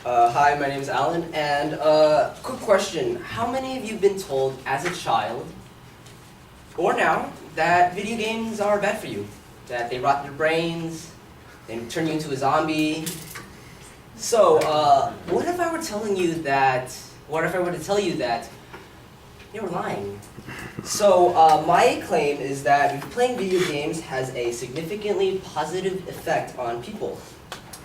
Hi, my name is Alan, and quick question. How many of you have been told as a child, or now, that video games are bad for you? That they rot your brains, they turn you into a zombie? So, what if I were to tell you that they were lying? So, my claim is that playing video games has a significantly positive effect on people.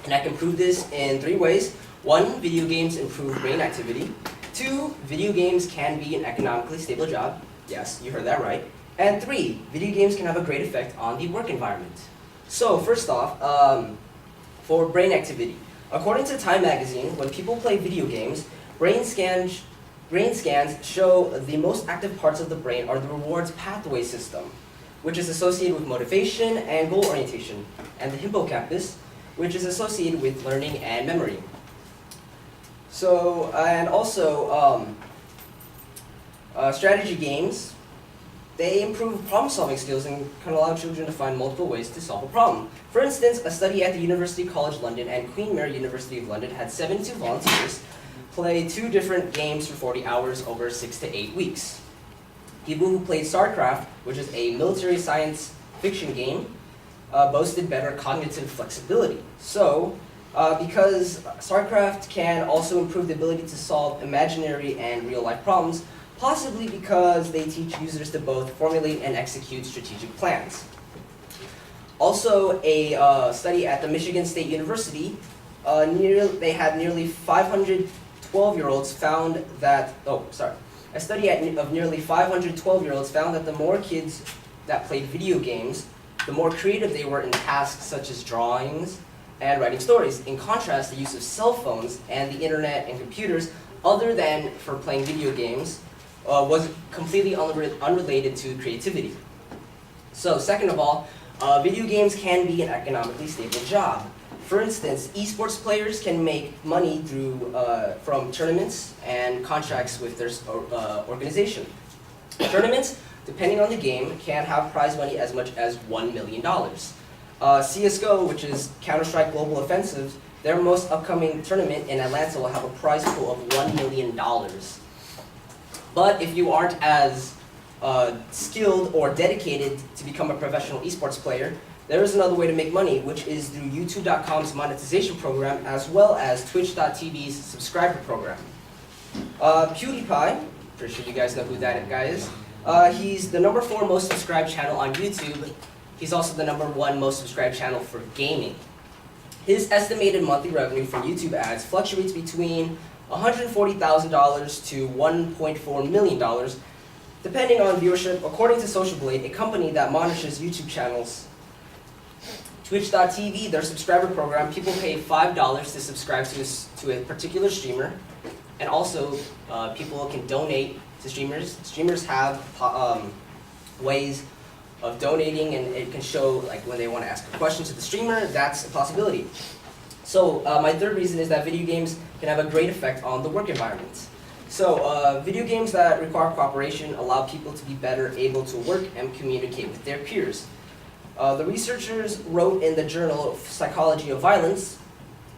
And I can prove this in 3 ways. 1, video games improve brain activity. 2, video games can be an economically stable job. Yes, you heard that right. And 3, video games can have a great effect on the work environment. So first off, for brain activity. According to Time magazine, when people play video games, brain scans show the most active parts of the brain are the rewards pathway system, which is associated with motivation and goal orientation, and the hippocampus, which is associated with learning and memory. So, and also, strategy games, they improve problem-solving skills and can allow children to find multiple ways to solve a problem. For instance, a study at the University College London and Queen Mary University of London had 72 volunteers play 2 different games for 40 hours over 6 to 8 weeks. People who played StarCraft, which is a military science fiction game, boasted better cognitive flexibility. So, because StarCraft can also improve the ability to solve imaginary and real-life problems, possibly because they teach users to both formulate and execute strategic plans. Also, a study at the Michigan State University, they had nearly 500 12-year-olds found that, a study of nearly 500 12-year-olds found that the more kids that played video games, the more creative they were in tasks such as drawings and writing stories. In contrast, the use of cell phones and the internet and computers, other than for playing video games, was completely unrelated to creativity. So, second of all, video games can be an economically stable job. For instance, esports players can make money from tournaments and contracts with their organization. Tournaments, depending on the game, can have prize money as much as $1 million. CSGO, which is Counter-Strike Global Offensive, their most upcoming tournament in Atlanta will have a prize pool of $1 million. But if you aren't as skilled or dedicated to become a professional esports player, there is another way to make money, which is through YouTube.com's monetization program, as well as Twitch.tv's subscriber program. PewDiePie, pretty sure you guys know who that guy is. He's the #4 most subscribed channel on YouTube. He's also the #1 most subscribed channel for gaming. His estimated monthly revenue from YouTube ads fluctuates between $140,000 to $1.4 million, depending on viewership, according to Social Blade, a company that monitors YouTube channels. Twitch.tv, their subscriber program, people pay $5 to subscribe to a particular streamer, and also people can donate to streamers. Streamers have ways of donating, and it can show like when they want to ask a question to the streamer. That's a possibility. So my third reason is that video games can have a great effect on the work environment. So video games that require cooperation allow people to be better able to work and communicate with their peers. The researchers wrote in the Journal of Psychology of Violence,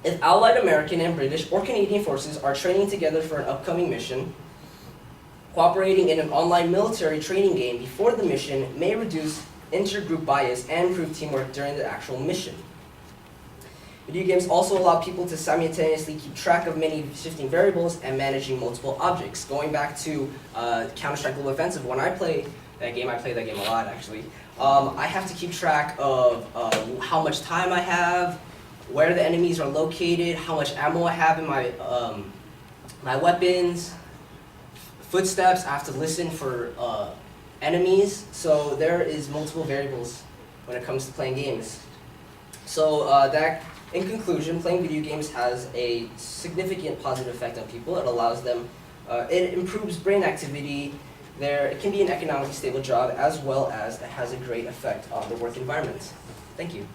if Allied American and British or Canadian forces are training together for an upcoming mission, cooperating in an online military training game before the mission may reduce intergroup bias and improve teamwork during the actual mission. Video games also allow people to simultaneously keep track of many shifting variables and managing multiple objects. Going back to Counter-Strike Global Offensive, when I play that game, I play that game a lot actually, I have to keep track of how much time I have, where the enemies are located, how much ammo I have in my, my weapons, footsteps. I have to listen for enemies. So there is multiple variables when it comes to playing games. So in conclusion, playing video games has a significant positive effect on people. It allows them, it improves brain activity. It can be an economically stable job, as well as it has a great effect on the work environment. Thank you.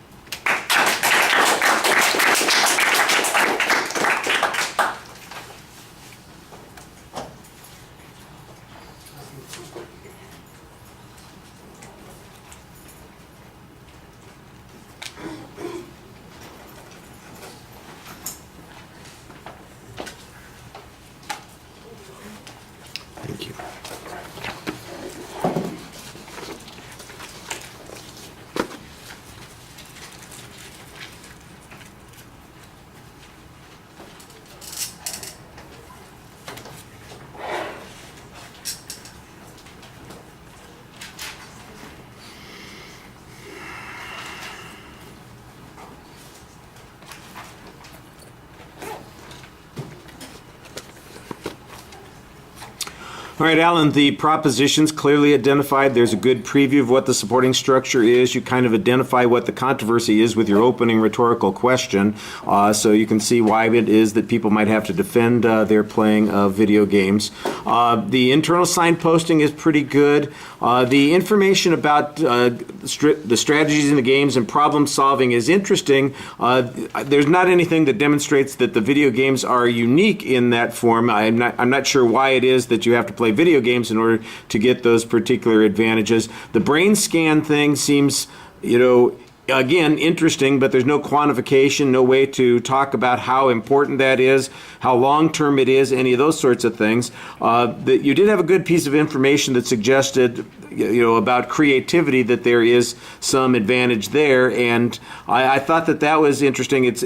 All right, Alan, the proposition's clearly identified. There's a good preview of what the supporting structure is. You kind of identify what the controversy is with your opening rhetorical question, so you can see why it is that people might have to defend their playing of video games. The internal signposting is pretty good. The information about the strategies in the games and problem solving is interesting. There's not anything that demonstrates that the video games are unique in that form. I'm not sure why it is that you have to play video games in order to get those particular advantages. The brain scan thing seems, again, interesting, but there's no quantification, no way to talk about how important that is, how long-term it is, any of those sorts of things. You did have a good piece of information that suggested, about creativity, that there is some advantage there, and I thought that was interesting. It's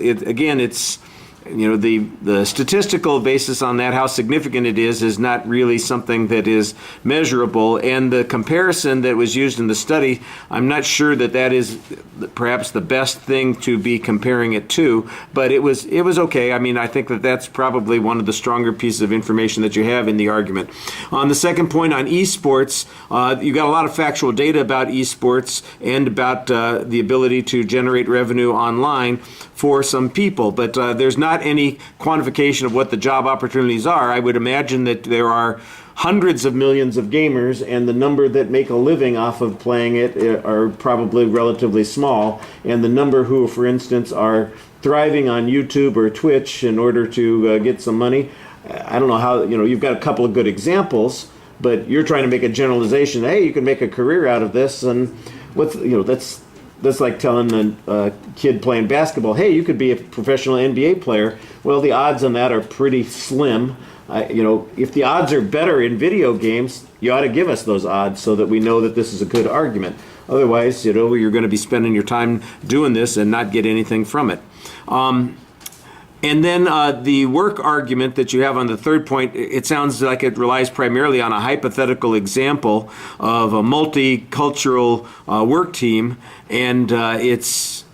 the statistical basis on that, how significant it is not really something that is measurable. And the comparison that was used in the study, I'm not sure that is perhaps the best thing to be comparing it to, but it was okay. I mean, I think that's probably one of the stronger pieces of information that you have in the argument. On the second point on esports, you got a lot of factual data about esports and about the ability to generate revenue online for some people, but there's not any quantification of what the job opportunities are. I would imagine that there are hundreds of millions of gamers, and the number that make a living off of playing it are probably relatively small, and the number who, for instance, are thriving on YouTube or Twitch in order to get some money, I don't know how, you've got a couple of good examples, but you're trying to make a generalization. Hey, you can make a career out of this, and that's like telling a kid playing basketball, hey, you could be a professional NBA player. Well, the odds on that are pretty slim. If the odds are better in video games, you ought to give us those odds so that we know that this is a good argument. Otherwise, you're going to be spending your time doing this and not get anything from it. And then the work argument that you have on the third point, it sounds like it relies primarily on a hypothetical example of a multicultural work team, and it's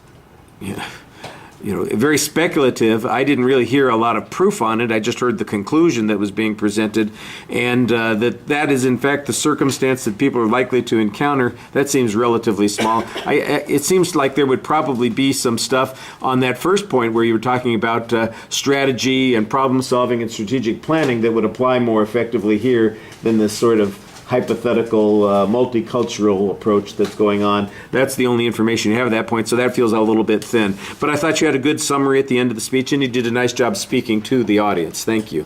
very speculative. I didn't really hear a lot of proof on it. I just heard the conclusion that was being presented, and that is in fact the circumstance that people are likely to encounter. That seems relatively small. It seems like there would probably be some stuff on that first point where you were talking about strategy and problem solving and strategic planning that would apply more effectively here than this sort of hypothetical multicultural approach that's going on. That's the only information you have at that point, so that feels a little bit thin. But I thought you had a good summary at the end of the speech, and you did a nice job speaking to the audience. Thank you.